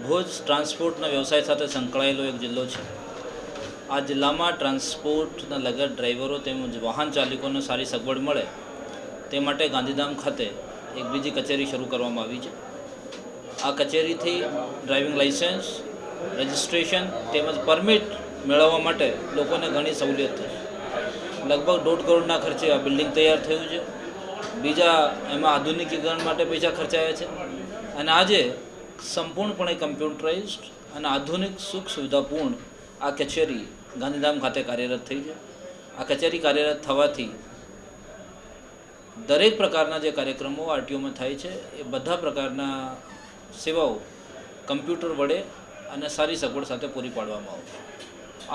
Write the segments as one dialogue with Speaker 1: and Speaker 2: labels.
Speaker 1: ભુજ ટ્રાન્સપોર્ટના વ્યવસાય સાથે સંકળાયેલો એક જિલ્લો છે. આ જિલ્લામાં ટ્રાન્સપોર્ટના લગત ડ્રાઈવરો તેમજ વાહન ચાલકોને સારી સગવડ મળે તે માટે ગાંધીધામ ખાતે એક બીજી કચેરી શરૂ કરવામાં આવી છે. આ કચેરીથી ડ્રાઇવિંગ લાઇસન્સ, રજિસ્ટ્રેશન તેમજ પરમિટ મેળવવા માટે લોકોને ઘણી સહુલિયત થશે. લગભગ 1.5 કરોડના ખર્ચે આ બિલ્ડિંગ તૈયાર થયું છે. બીજા એમાં આધુનિકીકરણ માટે પૈસા ખર્ચાયા છે અને આજે સંપૂર્ણપણે કમ્પ્યુટરાઇઝ્ડ અને આધુનિક સુખ સુવિધાપૂર્ણ આ કચેરી ગાંધીધામ ખાતે કાર્યરત થઈ છે. આ કચેરી કાર્યરત થવાથી દરેક પ્રકારના જે કાર્યક્રમો આરટીઓમાં થાય છે એ બધા પ્રકારના સેવાઓ કમ્પ્યુટર વડે અને સારી સગવડ સાથે પૂરી પાડવામાં આવશે.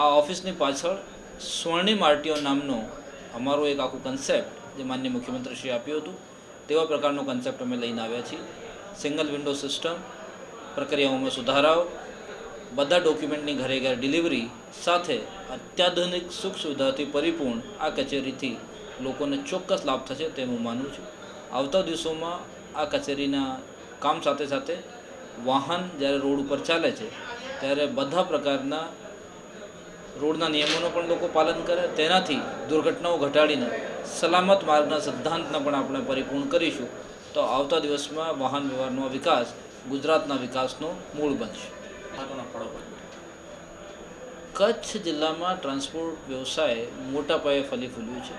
Speaker 1: આ ઓફિસની પાછળ સ્વર્ણિમ આરટીઓ નામનો અમારો એક આખું કન્સેપ્ટ જે માનનીય મુખ્યમંત્રીશ્રીએ આપ્યું હતું તેવા પ્રકારનો કન્સેપ્ટ અમે લઈને આવ્યા છીએ. સિંગલ વિન્ડો સિસ્ટમ, પ્રક્રિયાઓમાં સુધારાઓ, બધા ડોક્યુમેન્ટની ઘરે ઘરે ડિલિવરી સાથે અત્યાધુનિક સુખ સુવિધાથી પરિપૂર્ણ આ કચેરીથી લોકોને ચોક્કસ લાભ થશે તેમ હું માનું છું. આવતા દિવસોમાં આ કચેરીના કામ સાથે સાથે વાહન જ્યારે રોડ ઉપર ચાલે છે ત્યારે બધા પ્રકારના રોડના નિયમોનું પણ લોકો પાલન કરે, તેનાથી દુર્ઘટનાઓ ઘટાડીને સલામત માર્ગના સિદ્ધાંતને પણ આપણે પરિપૂર્ણ કરીશું તો આવતા દિવસમાં વાહન વ્યવહારનો વિકાસ ગુજરાતના વિકાસનો મૂળ બનશે. કચ્છ જિલ્લામાં ટ્રાન્સપોર્ટ વ્યવસાય મોટા પાયે ફલી ફૂલ્યું છે.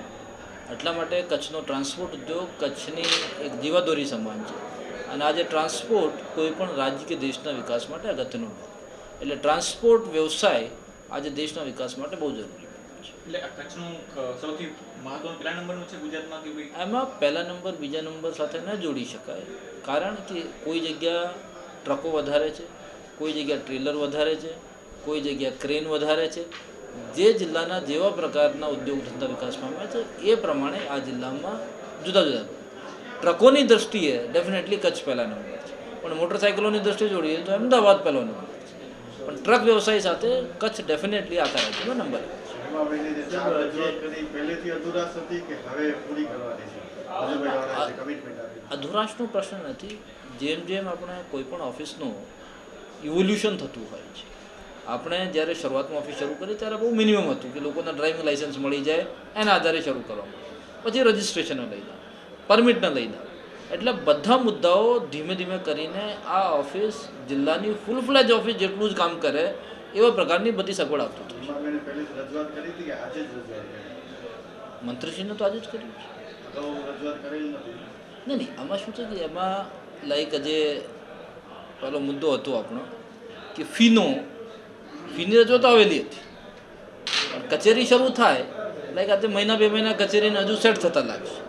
Speaker 1: એટલા માટે કચ્છનો ટ્રાન્સપોર્ટ ઉદ્યોગ કચ્છની એક જીવાદોરી સમાન છે અને આજે ટ્રાન્સપોર્ટ કોઈપણ રાજ્ય કે દેશના વિકાસ માટે અગત્યનું છે. એટલે ટ્રાન્સપોર્ટ વ્યવસાય આજે દેશના વિકાસ માટે બહુ જરૂરી છે.
Speaker 2: એટલે કચ્છનું સૌથી મહત્વનું પહેલા નંબરનું છે ગુજરાતમાં?
Speaker 1: એમાં પહેલા નંબર બીજા નંબર સાથે ન જોડી શકાય, કારણ કે કોઈ જગ્યા ટ્રકો વધારે છે, કોઈ જગ્યા ટ્રેલર વધારે છે, કોઈ જગ્યા ક્રેન વધારે છે. જે જિલ્લાના જેવા પ્રકારના ઉદ્યોગ ધંધા વિકાસ પામ્યા છે એ પ્રમાણે આ જિલ્લામાં જુદા જુદા ટ્રકોની દ્રષ્ટિએ ડેફિનેટલી કચ્છ પહેલા નંબર છે, પણ મોટરસાઇકલોની દ્રષ્ટિએ જોઈએ તો અમદાવાદ પહેલો નંબર છે. પણ ટ્રક વ્યવસાય સાથે કચ્છ ડેફિનેટલી આખા રાજ્યમાં નંબર છે. અધુરાશનો પ્રશ્ન નથી. જેમ જેમ આપણે કોઈ પણ ઓફિસનું ઇવોલ્યુશન થતું હોય છે, આપણે જ્યારે શરૂઆતમાં ઓફિસ શરૂ કરી ત્યારે બહુ મિનિમમ હતું કે લોકોને ડ્રાઇવિંગ લાઇસન્સ મળી જાય એના આધારે શરૂ કરવામાં, પછી રજિસ્ટ્રેશનને લઈને, પરમિટને લઈને, એટલે બધા મુદ્દાઓ ધીમે ધીમે કરીને આ ઓફિસ જિલ્લાની ફૂલ ફ્લેજ ઓફિસ જેટલું જ કામ કરે એવા પ્રકારની બધી સગવડ આપતું હતું. મંત્રીશ્રીને તો આજે જ કર્યું છે. નહીં, આમાં શું છે કે એમાં લાઈક જે પેલો મુદ્દો હતો આપણો કે ફીની રજૂઆત આવેલી હતી, કચેરી શરૂ થાય લાઈક આજે મહિના 2 મહિના કચેરીને હજુ સેટ થતા લાગશે.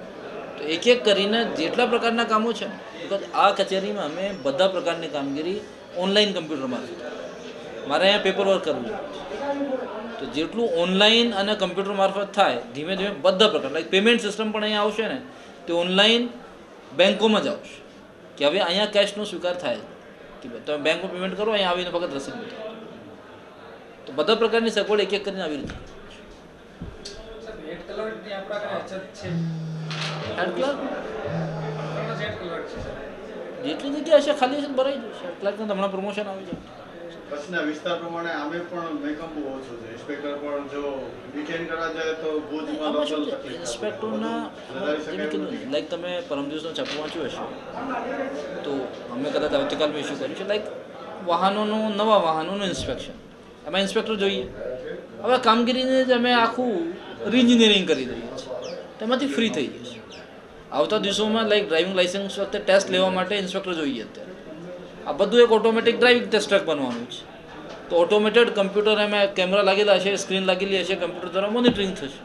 Speaker 1: તો એક એક કરીને જેટલા પ્રકારના કામો છે, બિકોઝ આ કચેરીમાં અમે બધા પ્રકારની કામગીરી ઓનલાઈન કમ્પ્યુટરમાં મારે અહીંયા પેપર વર્ક કરવું છે, તો જેટલું ઓનલાઈન અને કમ્પ્યુટર મારફત થાય ધીમે ધીમે બધા પ્રકાર લાઈક પેમેન્ટ સિસ્ટમ પણ અહીંયા આવશે ને તે ઓનલાઈન બેન્કોમાં જ આવશે કે હવે અહીંયા કેશનો સ્વીકાર થાય કે તમે બેંકમાં પેમેન્ટ કરો, અહીંયા આવીને ફક્ત રસીદ મૂકો. તો બધા પ્રકારની સગવડ એક એક કરીને આવી રીતે જેટલી જગ્યા હશે ખાલી હશે ભરાઈ જશે. ક્લાર્કને હમણાં પ્રમોશન આવી જાય.
Speaker 3: કચ્છના વિસ્તાર પ્રમાણે આમે પણ મેકઅપ બહુ ઓછો છે. ઇન્સ્પેક્ટર પણ જો વીકેન્ડ કરવા જાય તો ભુજમાં લોકલ તકલીફ
Speaker 1: ઇન્સ્પેક્ટરના જેમ કીધું લાઈક તમે પરમ દિવસનો છાપું વાંચ્યું હશે તો અમે કદાચ આવતીકાલમાં ઇસ્યુ કર્યું છે લાઈક વાહનોનું, નવા વાહનોનું ઇન્સ્પેક્શન. એમાં ઇન્સ્પેક્ટર જોઈએ. હવે કામગીરીને જ અમે આખું રીઇન્જિનિયરિંગ કરી દઈએ છીએ, તેમાંથી ફ્રી થઈ જશે. આવતા દિવસોમાં લાઈક ડ્રાઇવિંગ લાઇસન્સ વખતે ટેસ્ટ લેવા માટે ઇન્સ્પેક્ટર જોઈએ. અત્યારે આ બધું એક ઓટોમેટિક ડ્રાઇવિંગ ટેસ્ટ ટ્રક બનવાનું છે. તો ઓટોમેટેડ કમ્પ્યુટર એમાં કેમેરા લાગેલા હશે, સ્ક્રીન લાગેલી હશે, કમ્પ્યુટર દ્વારા મોનિટરિંગ થશે.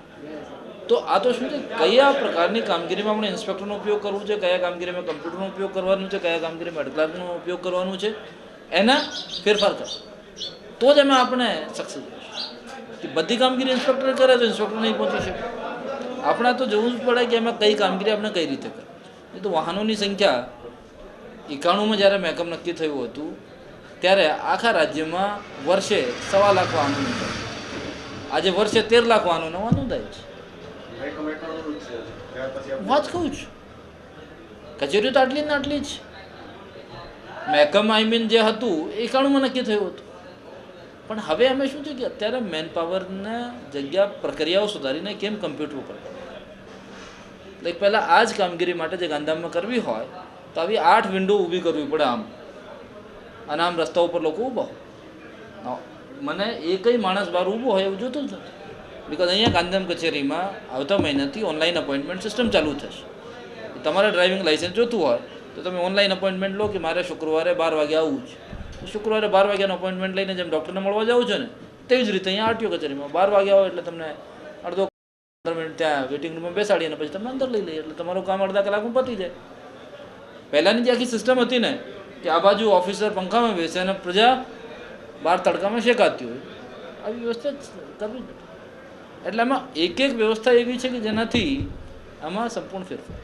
Speaker 1: તો આ તો શું છે, કયા પ્રકારની કામગીરીમાં આપણે ઇન્સ્પેક્ટરનો ઉપયોગ કરવો છે, કયા કામગીરીમાં કમ્પ્યુટરનો ઉપયોગ કરવાનો છે, કયા કામગીરીમાં હેડ ક્લાર્કનો ઉપયોગ કરવાનો છે, એના ફેરફાર કરશે તો જ એમાં આપણે સક્સેસ થઈશું. બધી કામગીરી ઇન્સ્પેક્ટર કરે તો ઇન્સ્પેક્ટર નહીં પહોંચી શકે. આપણે તો જોવું જ પડે કે એમાં કઈ કામગીરી આપણે કઈ રીતે કરવી. એ તો વાહનોની સંખ્યા 91માં જ્યારે મેકઅપ નક્કી થયું હતું ત્યારે આખા રાજ્યમાં વર્ષે 1.25 લાખ વાહનો નોંધાય. આજે વર્ષે 13 લાખ વાહનો નવા નોંધાય છે. હું જ કહું છું, કચેરીઓ તો આટલી ને આટલી જ. મહેકમ આઈ મીન જે હતું એ 91માં નક્કી થયું હતું. પણ હવે અમે શું છે કે અત્યારે મેન પાવરના જગ્યા પ્રક્રિયાઓ સુધારીને કેમ કમ્પ્યુટર ઉપર લાઈક પહેલાં આ જ કામગીરી માટે જે ગાંધીધામમાં કરવી હોય તો આવી 8 વિન્ડો ઊભી કરવી પડે આમ, અને આમ રસ્તા ઉપર લોકો ઊભા હોય. મને એકય માણસ બહાર ઊભો હોય એવું જોતું જ નથી. બિકોઝ અહીંયા ગાંધીધામ કચેરીમાં આવતા મહિનાથી ઓનલાઈન અપોઇન્ટમેન્ટ સિસ્ટમ ચાલુ થશે. તમારે ડ્રાઇવિંગ લાઇસન્સ જોતું હોય તો તમે ઓનલાઈન અપોઇન્ટમેન્ટ લો કે મારે શુક્રવારે 12 વાગે આવવું છે. શુક્રવારે 12 વાગ્યાનો અપોઇન્ટમેન્ટ લઈને જેમ ડૉક્ટરને મળવા જાવ છો ને તેવી જ રીતે અહીંયા આરટીઓ કચેરીમાં 12 વાગે આવો એટલે તમને અડધો 15 મિનિટ ત્યાં વેઇટિંગ રૂમમાં બેસાડી અને પછી તમે અંદર લઈ લઈએ એટલે તમારું કામ અડધા કલાકમાં પતી જાય. પહેલાંની જે આખી સિસ્ટમ હતી ને કે આ બાજુ ઓફિસર પંખામાં બેસે અને પ્રજા બહાર તડકામાં શેકાતી હોય, આવી વ્યવસ્થા કરવી. એટલે આમાં એક વ્યવસ્થા એવી છે કે જેનાથી આમાં સંપૂર્ણ ફેરફાર